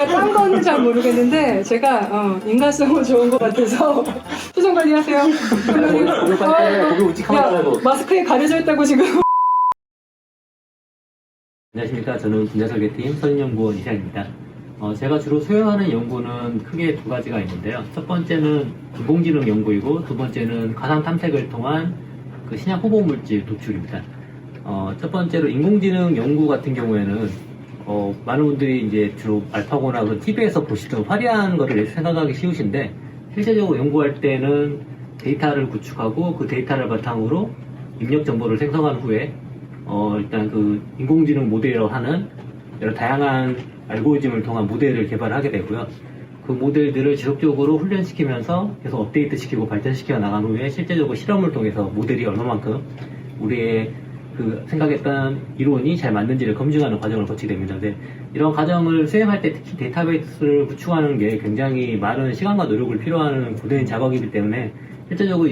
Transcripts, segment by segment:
딴 거는 잘 모르겠는데 제가 인간성은 좋은 것 같아서 표정 관리하세요. 마스크에 가려져 있다고 지금. 안녕하십니까. 저는 분야설계팀 선임연구원 이상입니다. 제가 주로 수행하는 연구는 크게 두 가지가 있는데요. 첫 번째는 인공지능 연구이고, 두 번째는 가상 탐색을 통한 그 신약 후보 물질 도출입니다. 첫 번째로 인공지능 연구 같은 경우에는 많은 분들이 이제 주로 알파고나 그 TV에서 보시던 화려한 거를 생각하기 쉬우신데, 실제적으로 연구할 때는 데이터를 구축하고 그 데이터를 바탕으로 입력 정보를 생성한 후에 일단 그 인공지능 모델이라고 하는 여러 다양한 알고리즘을 통한 모델을 개발하게 되고요. 그 모델들을 지속적으로 훈련시키면서 계속 업데이트 시키고 발전시켜 나간 후에 실제적으로 실험을 통해서 모델이 얼마만큼 우리의 그 생각했던 이론이 잘 맞는지를 검증하는 과정을 거치게 됩니다. 네, 이런 과정을 수행할 때 특히 데이터베이스를 구축하는 게 굉장히 많은 시간과 노력을 필요하는 고된 작업이기 때문에 실제적으로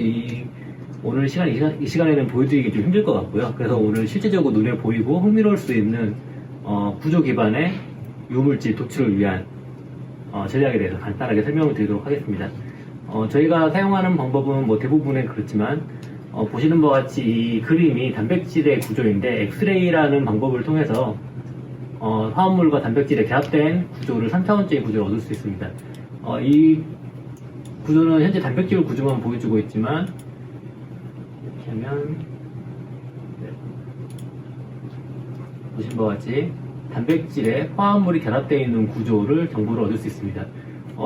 오늘 이 시간에는 보여드리기 좀 힘들 것 같고요. 그래서 오늘 실제적으로 눈에 보이고 흥미로울 수 있는 구조 기반의 유물질 도출을 위한 전략에 대해서 간단하게 설명을 드리도록 하겠습니다. 저희가 사용하는 방법은 뭐 대부분은 그렇지만 보시는 바와 같이 이 그림이 단백질의 구조인데 엑스레이라는 방법을 통해서 화합물과 단백질의 결합된 구조를 3차원적인 구조를 얻을 수 있습니다. 이 구조는 현재 단백질 구조만 보여주고 있지만 이렇게 하면 보신 바와 같이 단백질에 화합물이 결합되어 있는 구조를 정보를 얻을 수 있습니다.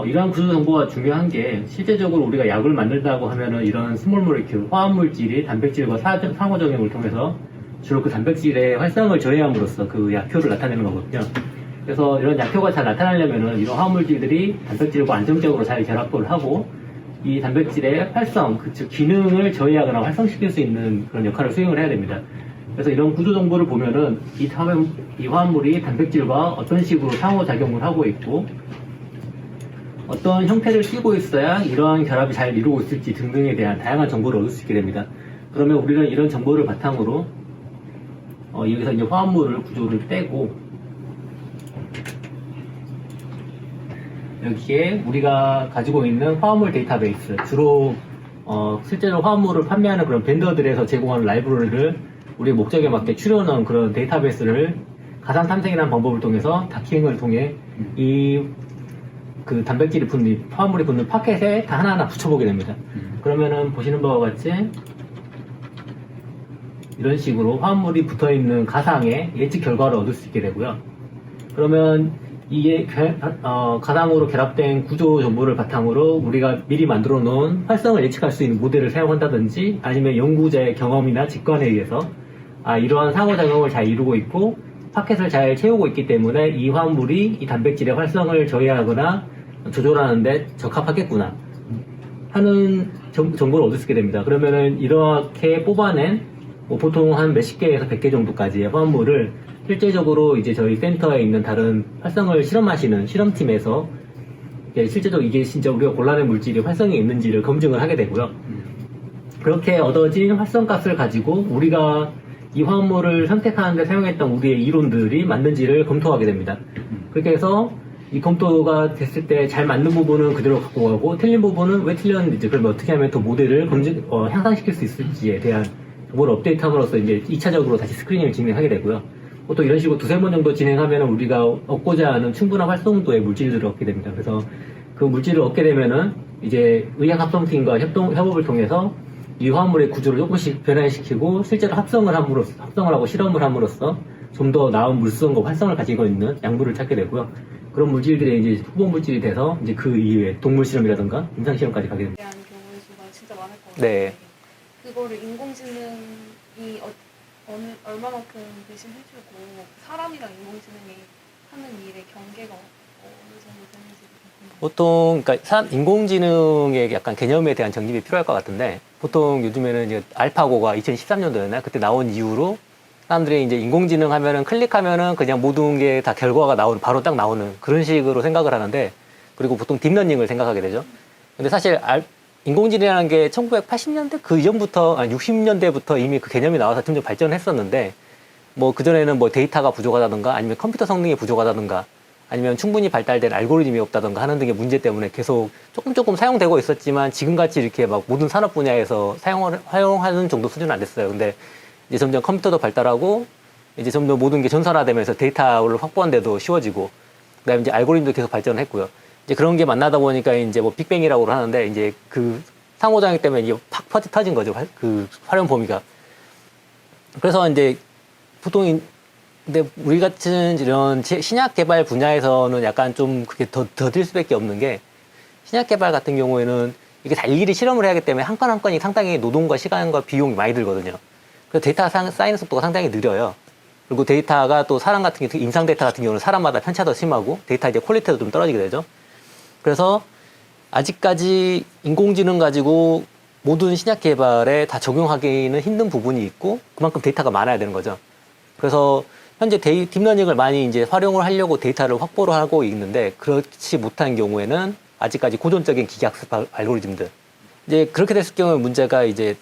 이러한 구조 정보가 중요한 게 실제적으로 우리가 약을 만든다고 하면은 이런 스몰 모레큘 화합물질이 단백질과 상호작용을 통해서 주로 그 단백질의 활성을 저해함으로써 그 약효를 나타내는 거거든요. 그래서 이런 약효가 잘 나타나려면은 이런 화합물질들이 단백질과 안정적으로 잘 결합을 하고 이 단백질의 활성, 즉 기능을 저해하거나 활성시킬 수 있는 그런 역할을 수행을 해야 됩니다. 그래서 이런 구조 정보를 보면은 이 화합물이 단백질과 어떤 식으로 상호작용을 하고 있고 어떤 형태를 띠고 있어야 이러한 결합이 잘 이루어지고 있을지 등등에 대한 다양한 정보를 얻을 수 있게 됩니다. 그러면 우리는 이런 정보를 바탕으로 여기서 이제 화합물을 구조를 떼고 여기에 우리가 가지고 있는 화합물 데이터베이스, 주로 실제로 화합물을 판매하는 그런 벤더들에서 제공하는 라이브러리를 우리 목적에 맞게 추려놓은 그런 데이터베이스를 가상 탐색이라는 방법을 통해서 다킹을 통해 그 단백질이 붙는, 화합물이 붙는 파켓에 다 하나하나 붙여보게 됩니다. 그러면은 보시는 바와 같이 이런 식으로 화합물이 붙어있는 가상의 예측 결과를 얻을 수 있게 되고요. 그러면 이게 가상으로 결합된 구조 정보를 바탕으로 우리가 미리 만들어 놓은 활성을 예측할 수 있는 모델을 사용한다든지 아니면 연구자의 경험이나 직관에 의해서 이러한 상호작용을 잘 이루고 있고 파켓을 잘 채우고 있기 때문에 이 화합물이 이 단백질의 활성을 저해하거나 조절하는데 적합하겠구나 하는 정보를 얻을 수 있게 됩니다. 그러면은 이렇게 뽑아낸 보통 한 몇십 개에서 100개 정도까지의 화합물을 실제적으로 이제 저희 센터에 있는 다른 활성을 실험하시는 실험팀에서 실제적으로 이게 진짜 우리가 골라낸 물질이 활성이 있는지를 검증을 하게 되고요. 그렇게 얻어진 활성값을 가지고 우리가 이 화합물을 선택하는 데 사용했던 우리의 이론들이 맞는지를 검토하게 됩니다. 그렇게 해서 이 검토가 됐을 때 잘 맞는 부분은 그대로 갖고 가고 틀린 부분은 왜 틀렸는지, 그러면 어떻게 하면 더 모델을 향상시킬 수 있을지에 대한 정보를 업데이트함으로써 이제 2차적으로 다시 스크리닝을 진행하게 되고요. 보통 이런 식으로 두세 번 정도 진행하면 우리가 얻고자 하는 충분한 활성도의 물질들을 얻게 됩니다. 그래서 그 물질을 얻게 되면은 이제 의학합성팀과 협업을 통해서 이 화합물의 구조를 조금씩 변화시키고 실제로 합성을 하고 실험을 함으로써 좀 더 나은 물성과 활성을 가지고 있는 약물을 찾게 되고요. 그런 물질들이 이제 후보 물질이 돼서 이제 그 이후에 동물 실험이라든가 임상 실험까지 가게 됩니다. 대한 경우의 수가 진짜 많을 것 같아요. 네. 그거를 인공지능이 얼마만큼 대신해주고 사람이랑 인공지능이 하는 일의 경계가 어느 정도 되는지 궁금해요. 보통 그러니까 인공지능의 약간 개념에 대한 정립이 필요할 것 같은데 보통 요즘에는 이제 알파고가 2013년도였나요? 그때 나온 이후로 사람들이 이제 인공지능 하면은 클릭하면은 그냥 모든 게 다 결과가 바로 딱 나오는 그런 식으로 생각을 하는데, 그리고 보통 딥러닝을 생각하게 되죠. 근데 사실 인공지능이라는 게 1980년대 그 이전부터 60년대부터 이미 그 개념이 나와서 점점 발전했었는데 뭐 그전에는 뭐 데이터가 부족하다든가 아니면 컴퓨터 성능이 부족하다든가 아니면 충분히 발달된 알고리즘이 없다던가 하는 등의 문제 때문에 계속 조금 사용되고 있었지만 지금같이 이렇게 막 모든 산업 분야에서 사용하는 정도 수준은 안 됐어요. 근데 이제 점점 컴퓨터도 발달하고 이제 점점 모든 게 전산화되면서 데이터를 확보하는데도 쉬워지고 그다음에 이제 알고리즘도 계속 발전을 했고요. 이제 그런 게 만나다 보니까 이제 뭐 빅뱅이라고 하는데 이제 그 상호작용 때문에 이게 팍 터진 거죠. 그 활용 범위가. 그래서 이제 보통 근데 우리 같은 이런 신약 개발 분야에서는 약간 좀 그게 더딜 수밖에 없는 게 신약 개발 같은 경우에는 이게 다 일일이 실험을 해야 하기 때문에 한 건 한 건이 상당히 노동과 시간과 비용이 많이 들거든요. 그래서 데이터가 쌓이는 속도가 상당히 느려요. 그리고 데이터가 또 사람 같은 경우, 임상 데이터 같은 경우는 사람마다 편차도 심하고 데이터 이제 퀄리티도 좀 떨어지게 되죠. 그래서 아직까지 인공지능 가지고 모든 신약 개발에 다 적용하기는 힘든 부분이 있고 그만큼 데이터가 많아야 되는 거죠. 그래서 현재 딥러닝을 많이 이제 활용을 하려고 데이터를 확보를 하고 있는데 그렇지 못한 경우에는 아직까지 고전적인 기계학습 알고리즘들 이제 그렇게 됐을 경우에 문제가 이제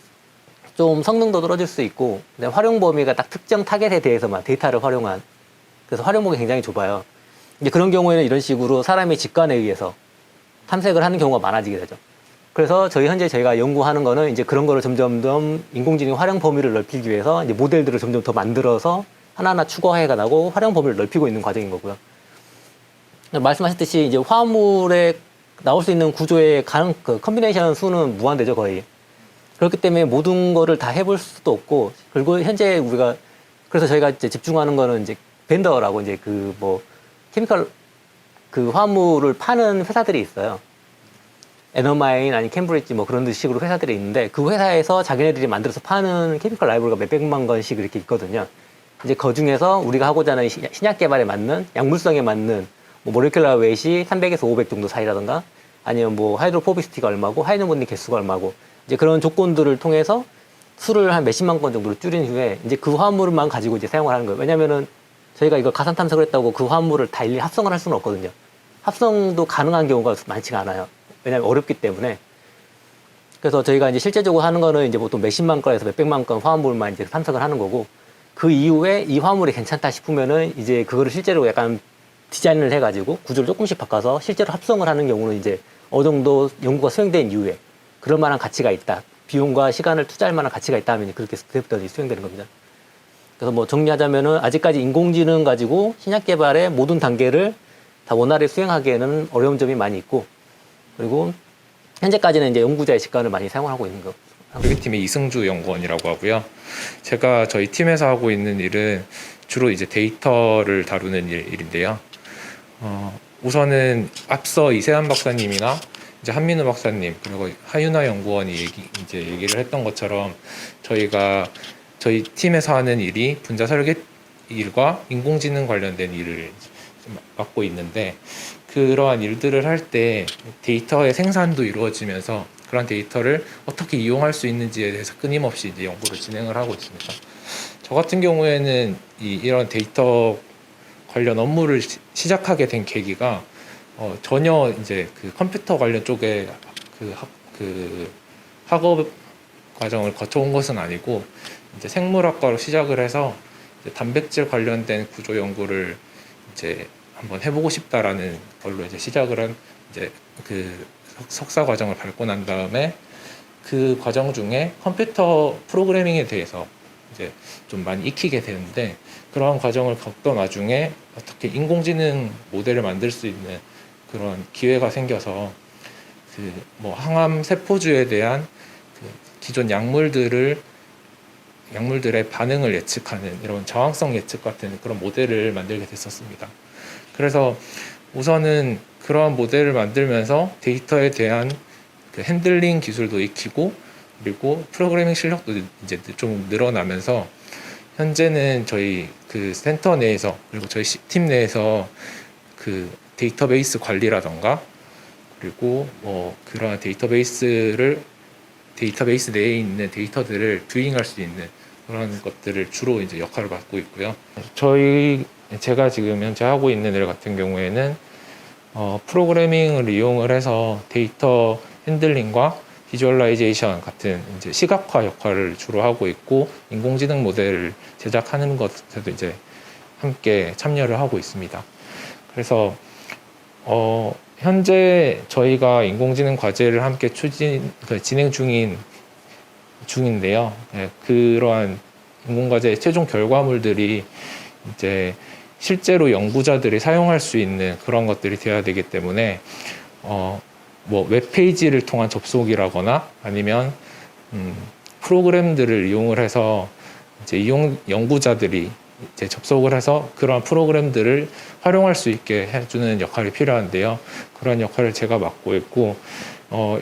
좀 성능도 떨어질 수 있고 활용 범위가 딱 특정 타겟에 대해서만 데이터를 활용한 그래서 활용 범위가 굉장히 좁아요. 이제 그런 경우에는 이런 식으로 사람의 직관에 의해서 탐색을 하는 경우가 많아지게 되죠. 그래서 현재 저희가 연구하는 거는 이제 그런 거를 점점 인공지능 활용 범위를 넓히기 위해서 이제 모델들을 점점 더 만들어서 하나하나 추가해 가고 활용 범위를 넓히고 있는 과정인 거고요. 말씀하셨듯이 이제 화합물에 나올 수 있는 구조의 그 컨비네이션 수는 무한대죠, 거의. 그렇기 때문에 모든 거를 다 해볼 수도 없고, 그리고 현재 그래서 저희가 이제 집중하는 거는 이제 벤더라고 이제 케미컬 그 화합물을 파는 회사들이 있어요. 에너마인 아니 캠브리지 그런 식으로 회사들이 있는데 그 회사에서 자기네들이 만들어서 파는 케미컬 라이브러리가 몇백만 건씩 이렇게 있거든요. 이제 그 중에서 우리가 하고자 하는 신약 개발에 맞는 약물성에 맞는 모레큘러 웨이트이 300에서 500 정도 사이라든가 아니면 하이드로포비시티가 얼마고 하이든 본딩 개수가 얼마고 이제 그런 조건들을 통해서 수를 한 몇십만 건 정도로 줄인 후에 이제 그 화합물만 가지고 이제 사용을 하는 거예요. 왜냐면은 저희가 이걸 가상 탐색을 했다고 그 화합물을 다 일일이 합성을 할 수는 없거든요. 합성도 가능한 경우가 많지가 않아요. 왜냐면 어렵기 때문에. 그래서 저희가 이제 실제적으로 하는 거는 이제 보통 몇십만 건에서 몇백만 건 화합물만 이제 탐색을 하는 거고 그 이후에 이 화물이 괜찮다 싶으면은 이제 그거를 실제로 약간 디자인을 해가지고 구조를 조금씩 바꿔서 실제로 합성을 하는 경우는 이제 어느 정도 연구가 수행된 이후에 그럴 만한 가치가 있다. 비용과 시간을 투자할 만한 가치가 있다 하면 그렇게 그때부터 수행되는 겁니다. 그래서 정리하자면은 아직까지 인공지능 가지고 신약 개발의 모든 단계를 다 원활히 수행하기에는 어려운 점이 많이 있고 그리고 현재까지는 이제 연구자의 직관을 많이 사용하고 있는 거. 우리 팀의 이승주 연구원이라고 하고요. 제가 저희 팀에서 하고 있는 일은 주로 이제 데이터를 다루는 일인데요. 우선은 앞서 이세한 박사님이나 이제 한민우 박사님 그리고 하윤아 연구원이 얘기를 했던 것처럼 저희 팀에서 하는 일이 분자 설계 일과 인공지능 관련된 일을 맡고 있는데 그러한 일들을 할 때 데이터의 생산도 이루어지면서 그런 데이터를 어떻게 이용할 수 있는지에 대해서 끊임없이 이제 연구를 진행을 하고 있습니다. 저 같은 경우에는 이런 데이터 관련 업무를 시작하게 된 계기가 전혀 이제 그 컴퓨터 관련 쪽에 그 학업 과정을 거쳐온 것은 아니고 이제 생물학과로 시작을 해서 이제 단백질 관련된 구조 연구를 이제 한번 해보고 싶다라는 걸로 이제 시작을 한 이제 그 석사 과정을 밟고 난 다음에 그 과정 중에 컴퓨터 프로그래밍에 대해서 이제 좀 많이 익히게 되는데 그러한 과정을 겪던 와중에 어떻게 인공지능 모델을 만들 수 있는 그런 기회가 생겨서 항암 세포주에 대한 그 기존 약물들의 반응을 예측하는 이런 저항성 예측 같은 그런 모델을 만들게 됐었습니다. 그래서 우선은 그러한 모델을 만들면서 데이터에 대한 그 핸들링 기술도 익히고 그리고 프로그래밍 실력도 이제 좀 늘어나면서 현재는 저희 그 센터 내에서 그리고 저희 팀 내에서 그 데이터베이스 관리라던가 그리고 그런 데이터베이스 내에 있는 데이터들을 뷰잉할 수 있는 그런 것들을 주로 이제 역할을 맡고 있고요. 제가 지금 현재 하고 있는 일 같은 경우에는 프로그래밍을 이용을 해서 데이터 핸들링과 비주얼라이제이션 같은 이제 시각화 역할을 주로 하고 있고 인공지능 모델을 제작하는 것에도 이제 함께 참여를 하고 있습니다. 그래서 현재 저희가 인공지능 과제를 함께 진행 중인데요. 네, 그러한 인공과제의 최종 결과물들이 이제 실제로 연구자들이 사용할 수 있는 그런 것들이 되어야 되기 때문에 뭐 웹페이지를 통한 접속이라거나 아니면 프로그램들을 이용을 해서 이제 연구자들이 이제 접속을 해서 그러한 프로그램들을 활용할 수 있게 해주는 역할이 필요한데요. 그런 역할을 제가 맡고 있고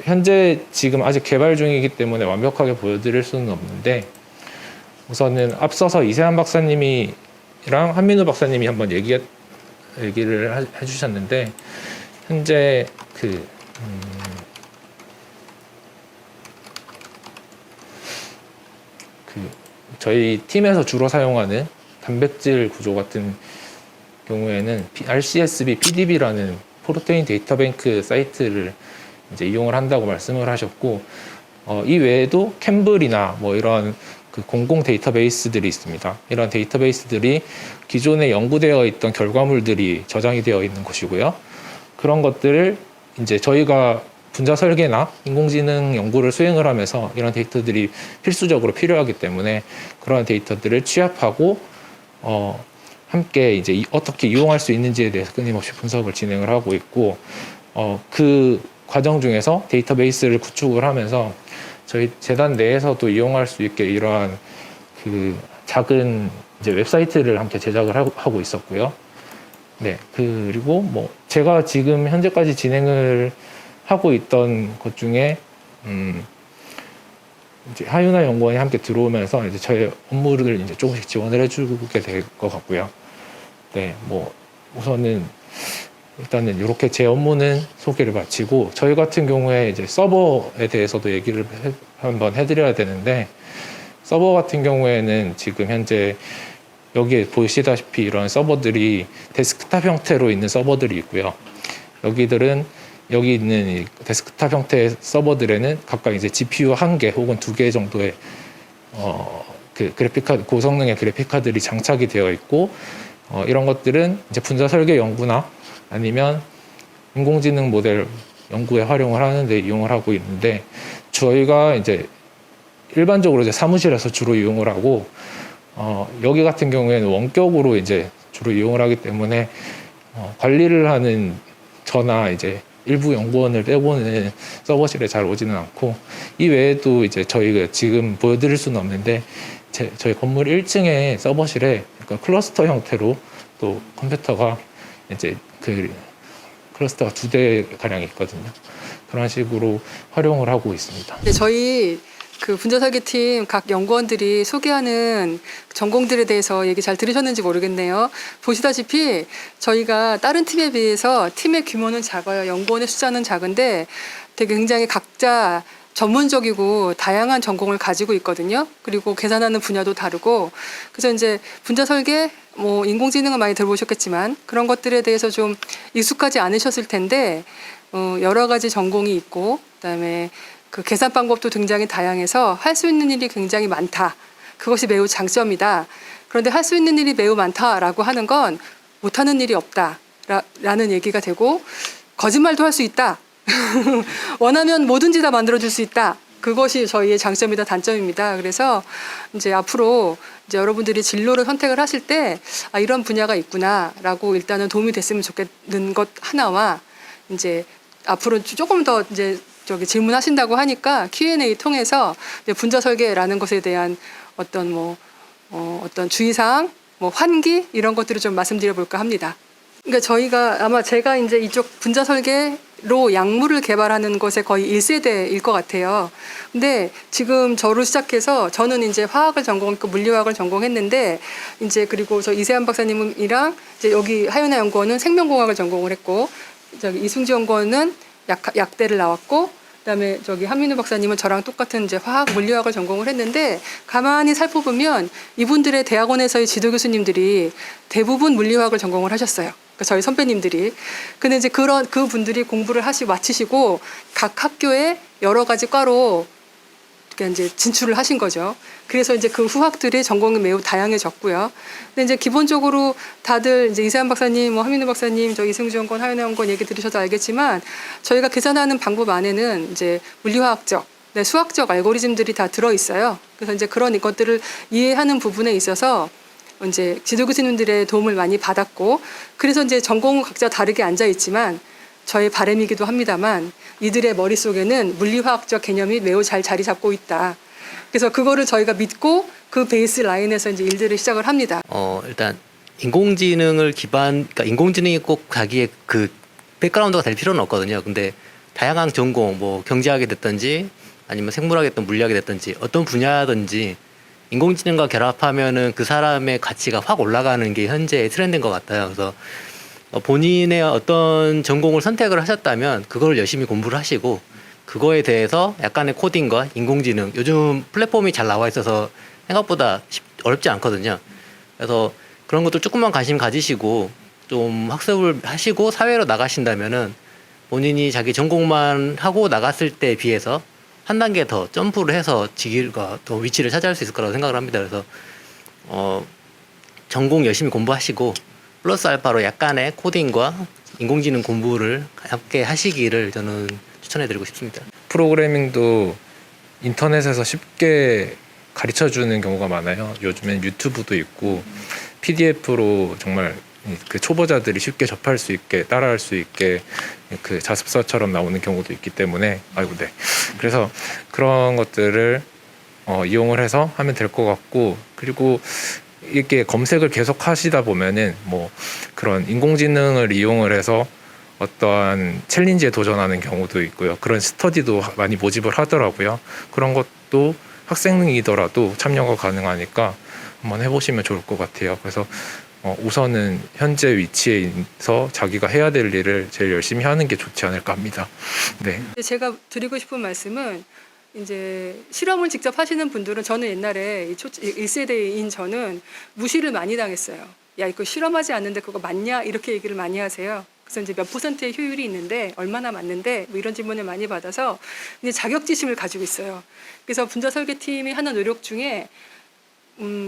현재 지금 아직 개발 중이기 때문에 완벽하게 보여드릴 수는 없는데 우선은 앞서서 이세한 박사님이랑 한민우 박사님이 한번 얘기를 해주셨는데 현재 저희 팀에서 주로 사용하는 단백질 구조 같은 경우에는 RCSB PDB라는 프로테인 데이터뱅크 사이트를 이제 이용을 한다고 말씀을 하셨고 이 외에도 캠블이나 뭐 이런 공공 데이터베이스들이 있습니다. 이런 데이터베이스들이 기존에 연구되어 있던 결과물들이 저장이 되어 있는 것이고요. 그런 것들을 이제 저희가 분자 설계나 인공지능 연구를 수행을 하면서 이런 데이터들이 필수적으로 필요하기 때문에 그런 데이터들을 취합하고 함께 이제 어떻게 이용할 수 있는지에 대해서 끊임없이 분석을 진행을 하고 있고 그 과정 중에서 데이터베이스를 구축을 하면서 저희 재단 내에서도 이용할 수 있게 이러한 작은 이제 웹사이트를 함께 제작을 하고 있었고요. 네, 그리고 뭐 제가 지금 현재까지 진행을 하고 있던 것 중에 이제 하유나 연구원이 함께 들어오면서 이제 저의 업무를 이제 조금씩 지원을 해주게 될 것 같고요. 네, 뭐 우선은 일단은 이렇게 제 업무는 소개를 마치고 저희 같은 경우에 이제 서버에 대해서도 얘기를 한번 해드려야 되는데 서버 같은 경우에는 지금 현재 여기에 보시다시피 이런 서버들이 데스크탑 형태로 있는 서버들이 있고요. 여기 있는 이 데스크탑 형태의 서버들에는 각각 이제 GPU 1개 혹은 2개 정도의 고성능의 그래픽 카드들이 장착이 되어 있고 이런 것들은 이제 분자 설계 연구나 아니면 인공지능 모델 연구에 활용을 하는데 이용을 하고 있는데 저희가 이제 일반적으로 이제 사무실에서 주로 이용을 하고 여기 같은 경우에는 원격으로 이제 주로 이용을 하기 때문에 관리를 하는 저나 이제 일부 연구원을 빼고는 서버실에 잘 오지는 않고 이 외에도 이제 저희가 지금 보여드릴 수는 없는데 저희 건물 1층에 서버실에 클러스터 형태로 또 컴퓨터가 이제 클러스터가 2대 가량 있거든요. 그런 식으로 활용을 하고 있습니다. 네, 저희 분자 설계팀 각 연구원들이 소개하는 전공들에 대해서 얘기 잘 들으셨는지 모르겠네요. 보시다시피 저희가 다른 팀에 비해서 팀의 규모는 작아요. 연구원의 숫자는 작은데 되게 굉장히 각자 전문적이고 다양한 전공을 가지고 있거든요. 그리고 계산하는 분야도 다르고 그래서 이제 분자 설계, 뭐 인공지능은 많이 들어보셨겠지만 그런 것들에 대해서 좀 익숙하지 않으셨을 텐데 여러 가지 전공이 있고 그다음에 계산 방법도 굉장히 다양해서 할 수 있는 일이 굉장히 많다. 그것이 매우 장점이다. 그런데 할 수 있는 일이 매우 많다라고 하는 건 못하는 일이 없다라는 얘기가 되고 거짓말도 할 수 있다. 원하면 뭐든지 다 만들어줄 수 있다. 그것이 저희의 장점이다, 단점입니다. 그래서 이제 앞으로 이제 여러분들이 진로를 선택을 하실 때 이런 분야가 있구나라고 일단은 도움이 됐으면 좋겠는 것 하나와 이제 앞으로 조금 더 이제 질문하신다고 하니까 Q&A 통해서 분자 설계라는 것에 대한 어떤 어떤 주의사항, 환기 이런 것들을 좀 말씀드려 볼까 합니다. 그러니까 아마 제가 이제 이쪽 분자 설계로 약물을 개발하는 것에 거의 1세대일 것 같아요. 근데 지금 저로 시작해서 저는 이제 화학을 전공했고 물리화학을 전공했는데 이제 그리고 저 이세한 박사님이랑 이제 여기 하윤아 연구원은 생명공학을 전공을 했고 이승지 연구원은 약대를 나왔고 그다음에 한민우 박사님은 저랑 똑같은 이제 화학 물리학을 전공을 했는데 가만히 살펴보면 이분들의 대학원에서의 지도 교수님들이 대부분 물리화학을 전공을 하셨어요. 그러니까 저희 선배님들이. 근데 이제 그 분들이 공부를 마치시고 각 학교에 여러 가지 과로 그러니까 이제 진출을 하신 거죠. 그래서 이제 그 후학들이 전공이 매우 다양해졌고요. 근데 이제 기본적으로 다들 이제 이세한 박사님, 뭐 한민우 박사님, 저 이승주 연구원, 하윤아 연구원 얘기 들으셔도 알겠지만 저희가 계산하는 방법 안에는 이제 물리화학적, 네, 수학적 알고리즘들이 다 들어 있어요. 그래서 이제 그런 것들을 이해하는 부분에 있어서 이제 지도 교수님들의 도움을 많이 받았고, 그래서 이제 전공은 각자 다르게 앉아 있지만 저의 바람이기도 합니다만 이들의 머릿속에는 물리화학적 개념이 매우 잘 자리 잡고 있다. 그래서 그거를 저희가 믿고 그 베이스 라인에서 이제 일들을 시작을 합니다. 일단 인공지능을 그러니까 인공지능이 꼭 자기의 그 백그라운드가 될 필요는 없거든요. 근데 다양한 전공, 뭐 경제학이 됐든지 아니면 생물학이 됐든 물리학이 됐든지 어떤 분야든지 인공지능과 결합하면은 그 사람의 가치가 확 올라가는 게 현재의 트렌드인 것 같아요. 그래서 본인의 어떤 전공을 선택을 하셨다면 그걸 열심히 공부를 하시고 그거에 대해서 약간의 코딩과 인공지능, 요즘 플랫폼이 잘 나와 있어서 생각보다 어렵지 않거든요. 그래서 그런 것도 조금만 관심 가지시고 좀 학습을 하시고 사회로 나가신다면은 본인이 자기 전공만 하고 나갔을 때에 비해서 한 단계 더 점프를 해서 지기가 더 위치를 차지할 수 있을 거라고 생각을 합니다. 그래서 전공 열심히 공부하시고 플러스 알파로 약간의 코딩과 인공지능 공부를 함께 하시기를 저는 추천해드리고 싶습니다. 프로그래밍도 인터넷에서 쉽게 가르쳐주는 경우가 많아요. 요즘엔 유튜브도 있고 PDF로 정말 그 초보자들이 쉽게 접할 수 있게 따라할 수 있게 그 자습서처럼 나오는 경우도 있기 때문에 그래서 그런 것들을 이용을 해서 하면 될 것 같고, 그리고 이렇게 검색을 계속 하시다 보면은 뭐 그런 인공지능을 이용을 해서 어떠한 챌린지에 도전하는 경우도 있고요. 그런 스터디도 많이 모집을 하더라고요. 그런 것도 학생이더라도 참여가 가능하니까 한번 해보시면 좋을 것 같아요. 그래서 우선은 현재 위치에서 자기가 해야 될 일을 제일 열심히 하는 게 좋지 않을까 합니다. 네. 제가 드리고 싶은 말씀은 이제 실험을 직접 하시는 분들은, 저는 옛날에 1세대인 저는 무시를 많이 당했어요. 야, 이거 실험하지 않는데 그거 맞냐? 이렇게 얘기를 많이 하세요. 그래서 이제 몇 %의 효율이 있는데 얼마나 맞는데 뭐 이런 질문을 많이 받아서 이제 자격지심을 가지고 있어요. 그래서 분자 설계팀이 하는 노력 중에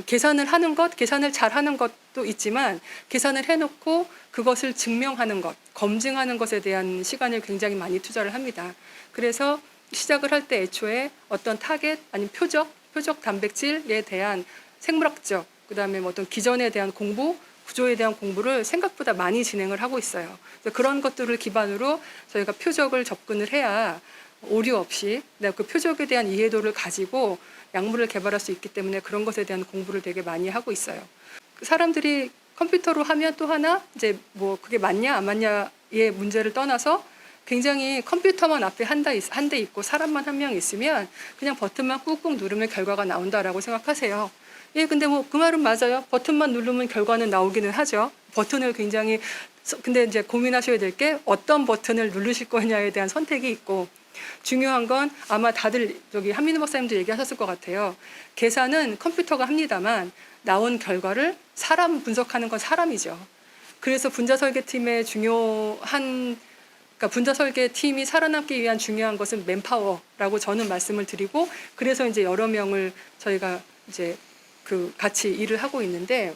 계산을 하는 것, 계산을 잘 하는 것도 있지만 계산을 해놓고 그것을 증명하는 것, 검증하는 것에 대한 시간을 굉장히 많이 투자를 합니다. 그래서 시작을 할 때 애초에 어떤 타겟 아니면 표적 단백질에 대한 생물학적, 그다음에 뭐 어떤 기전에 대한 공부, 구조에 대한 공부를 생각보다 많이 진행을 하고 있어요. 그래서 그런 것들을 기반으로 저희가 표적을 접근을 해야 오류 없이 그 표적에 대한 이해도를 가지고 약물을 개발할 수 있기 때문에 그런 것에 대한 공부를 되게 많이 하고 있어요. 사람들이 컴퓨터로 하면 또 하나 이제 뭐 그게 맞냐 안 맞냐의 문제를 떠나서 굉장히 컴퓨터만 앞에 한 대 있고 사람만 한 명 있으면 그냥 버튼만 꾹꾹 누르면 결과가 나온다라고 생각하세요. 예, 근데 뭐 그 말은 맞아요. 버튼만 누르면 결과는 나오기는 하죠. 버튼을 굉장히, 근데 이제 고민하셔야 될 게 어떤 버튼을 누르실 거냐에 대한 선택이 있고, 중요한 건 아마 다들 저기 한민우 박사님도 얘기하셨을 것 같아요. 계산은 컴퓨터가 합니다만 나온 결과를 사람 분석하는 건 사람이죠. 그래서 분자 설계팀의 그러니까 분자 설계 팀이 살아남기 위한 중요한 것은 맨파워라고 저는 말씀을 드리고, 그래서 이제 여러 명을 저희가 이제 같이 일을 하고 있는데,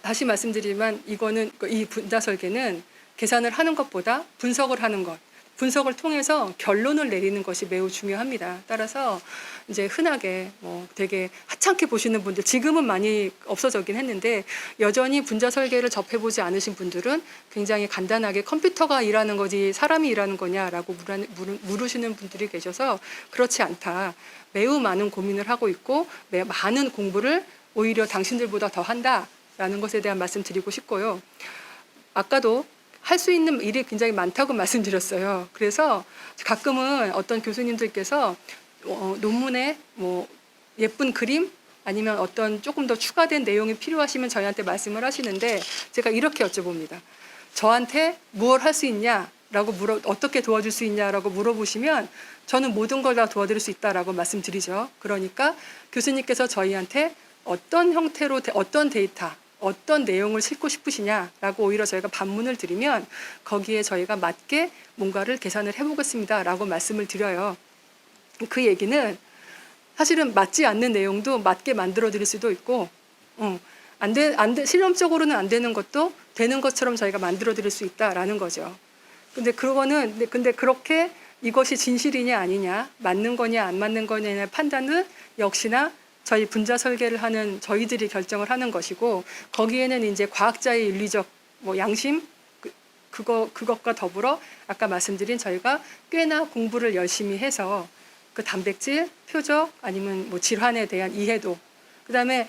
다시 말씀드리지만 이거는 이 분자 설계는 계산을 하는 것보다 분석을 하는 것, 분석을 통해서 결론을 내리는 것이 매우 중요합니다. 따라서 이제 흔하게 뭐 되게 하찮게 보시는 분들, 지금은 많이 없어졌긴 했는데 여전히 분자 설계를 접해보지 않으신 분들은 굉장히 간단하게 컴퓨터가 일하는 거지 사람이 일하는 거냐라고 물으시는 분들이 계셔서 그렇지 않다. 매우 많은 고민을 하고 있고 많은 공부를 오히려 당신들보다 더 한다라는 것에 대한 말씀 드리고 싶고요. 아까도 할 수 있는 일이 굉장히 많다고 말씀드렸어요. 그래서 가끔은 어떤 교수님들께서 논문에 뭐 예쁜 그림 아니면 어떤 조금 더 추가된 내용이 필요하시면 저희한테 말씀을 하시는데, 제가 이렇게 여쭤봅니다. 저한테 무엇 할 수 있냐라고 어떻게 도와줄 수 있냐라고 물어보시면 저는 모든 걸 다 도와드릴 수 있다라고 말씀드리죠. 그러니까 교수님께서 저희한테 어떤 형태로 어떤 데이터, 어떤 내용을 싣고 싶으시냐라고 오히려 저희가 반문을 드리면 거기에 저희가 맞게 뭔가를 계산을 해보겠습니다라고 말씀을 드려요. 그 얘기는 사실은 맞지 않는 내용도 맞게 만들어 드릴 수도 있고, 실험적으로는 안 되는 것도 되는 것처럼 저희가 만들어 드릴 수 있다라는 거죠. 근데 그렇게 이것이 진실이냐 아니냐, 맞는 거냐 안 맞는 거냐의 판단은 역시나 저희 분자 설계를 하는 저희들이 결정을 하는 것이고, 거기에는 이제 과학자의 윤리적 양심, 그것과 더불어 아까 말씀드린 저희가 꽤나 공부를 열심히 해서 그 단백질, 표적, 아니면 질환에 대한 이해도, 그다음에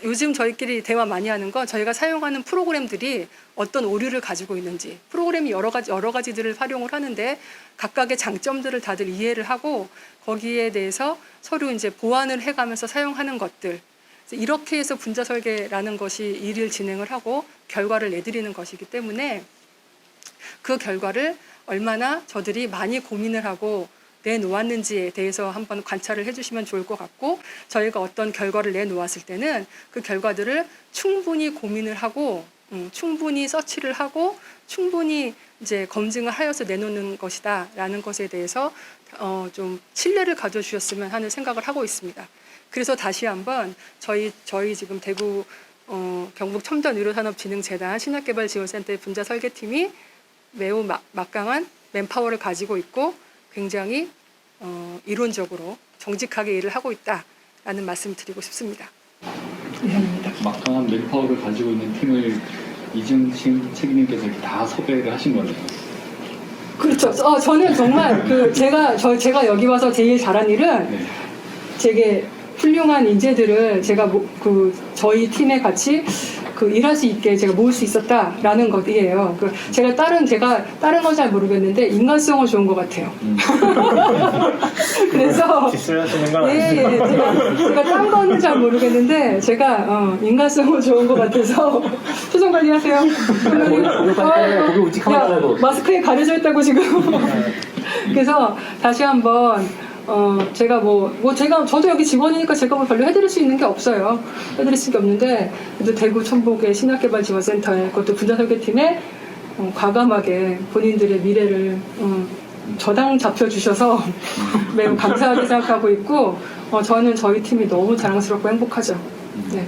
요즘 저희끼리 대화 많이 하는 건 저희가 사용하는 프로그램들이 어떤 오류를 가지고 있는지, 프로그램이 여러 가지들을 활용을 하는데 각각의 장점들을 다들 이해를 하고 거기에 대해서 서로 이제 보완을 해가면서 사용하는 것들, 이렇게 해서 분자 설계라는 것이 일을 진행을 하고 결과를 내드리는 것이기 때문에 그 결과를 얼마나 저들이 많이 고민을 하고 내놓았는지에 대해서 한번 관찰을 해주시면 좋을 것 같고, 저희가 어떤 결과를 내놓았을 때는 그 결과들을 충분히 고민을 하고 충분히 서치를 하고 충분히 이제 검증을 하여서 내놓는 것이다라는 것에 대해서 좀 신뢰를 가져주셨으면 하는 생각을 하고 있습니다. 그래서 다시 한번 저희 지금 대구 경북 첨단의료산업진흥재단 신약개발지원센터의 분자 설계팀이 매우 막강한 맨파워를 가지고 있고 굉장히 이론적으로 정직하게 일을 하고 있다라는 말씀 드리고 싶습니다. 이상입니다. 막강한 맨파워를 가지고 있는 팀을 이중신 책임님께서 이렇게 다 섭외를 하신 거네요. 그렇죠. 저는 정말 제가 여기 와서 제일 잘한 일은 네. 되게 훌륭한 인재들을 제가 저희 팀에 같이 일할 수 있게 제가 모을 수 있었다라는 것이에요. 제가 다른 건 잘 모르겠는데 인간성은 좋은 것 같아요. 그래서 디스하시는 건 예, 아니죠? 제가 딴 거는 잘 모르겠는데 제가 인간성은 좋은 것 같아서 표정 관리하세요. 거기 우직하다고. 마스크에 가려져 있다고 지금. 그래서 다시 한번 제가 저도 여기 직원이니까 제가 별로 해드릴 수 있는 게 없어요. 해드릴 수 있는 게 없는데, 그래도 대구 첨복의 신약개발지원센터에 그것도 분자설계팀에 과감하게 본인들의 미래를 저당 잡혀주셔서 매우 감사하게 생각하고 있고, 저는 저희 팀이 너무 자랑스럽고 행복하죠. 네.